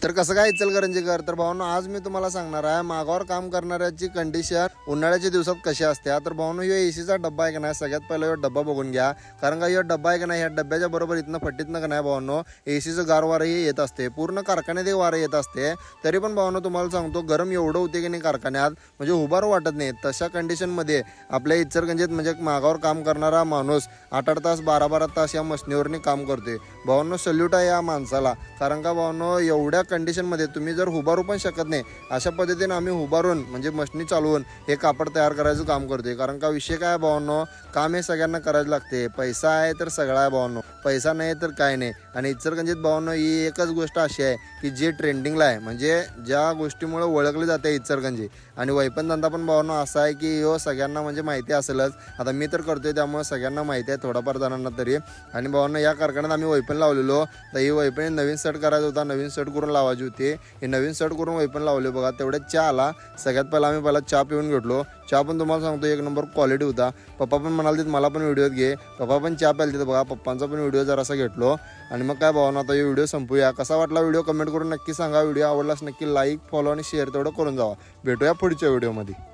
तर कसं काय इचलकरंजीकर, तर भावांनो आज मी तुम्हाला सांगणार आहे मागावर काम करणाऱ्याची कंडिशन उन्हाळ्याच्या दिवसात कशी असते. तर भावांनो ह्यो एसीचा डब्बा आहे का नाही, सगळ्यात पहिला ह्यो डब्बा बघून घ्या. कारण का ह्यो डब्बा आहे का नाही, ह्या डब्याच्या बरोबर इथनं फट्टीतनं का नाही भावांनो एसीचं गार वारंही येत असते, पूर्ण कारखान्यात हे वारं येत असते. तरी पण भावांनो तुम्हाला सांगतो गरम एवढं होते की नाही कारखान्यात, म्हणजे उभारू वाटत नाही. तशा कंडिशनमध्ये आपल्या इचलकरंजीत म्हणजे मागावर काम करणारा माणूस 8-8 तास 12-12 तास या मशनीवरनी काम करते. भावांनो सल्यूट आहे या माणसाला. कारण का भावांनो एवढ्या कंडिशनमध्ये तुम्ही जर उभारू पण शकत नाही, अशा पद्धतीने आम्ही उभारून म्हणजे मशनी चालवून हे कापड तयार करायचं काम करतोय. कारण का विषय काय भावांनो, काम हे सगळ्यांना करायला लागते. पैसा आहे तर सगळा आहे भावांनो, पैसा नाही तर काय नाही. आणि इचलकरंजीत भावांनो ही एकच गोष्ट अशी आहे की जे ट्रेंडिंगला आहे, म्हणजे ज्या गोष्टीमुळे ओळखली जाते इचलकरंजी. आणि वैपन धंदा पण भावांनो असा आहे की ह्यो सगळ्यांना म्हणजे माहिती असेलच. आता मी तर करतोय त्यामुळे सगळ्यांना माहिती आहे थोडाफार जणांना तरी. आणि भावांनो या कारखान्यात आम्ही वैपन लावलेलो, तर ही वैपण नवीन सेट करायचा होता, नवीन सेट करून लावायची होती. हे नवीन सेट करून वैपण लावले बघा. तेवढ्यात चहा आला. सगळ्यात पहिला आम्ही पहिला चहा पिऊन घेतलो. चहा पण तुम्हाला सांगतो एक नंबर क्वालिटी होता. पप्पा पण म्हणाले मला पण व्हिडिओत घे. पप्पा पण चहा प्यायला तिथं बघा. पप्पांचा पण व्हिडिओ जरासा घेतलो. आणि मग काय भावांनो आता हे व्हिडिओ संपूया. कसा वाटला व्हिडिओ कमेंट करून नक्की सांगा. व्हिडिओ आवडलास नक्की लाईक फॉलो आणि शेअर तेवढं करून जावा. भेटूया पुढच्या व्हिडिओमध्ये.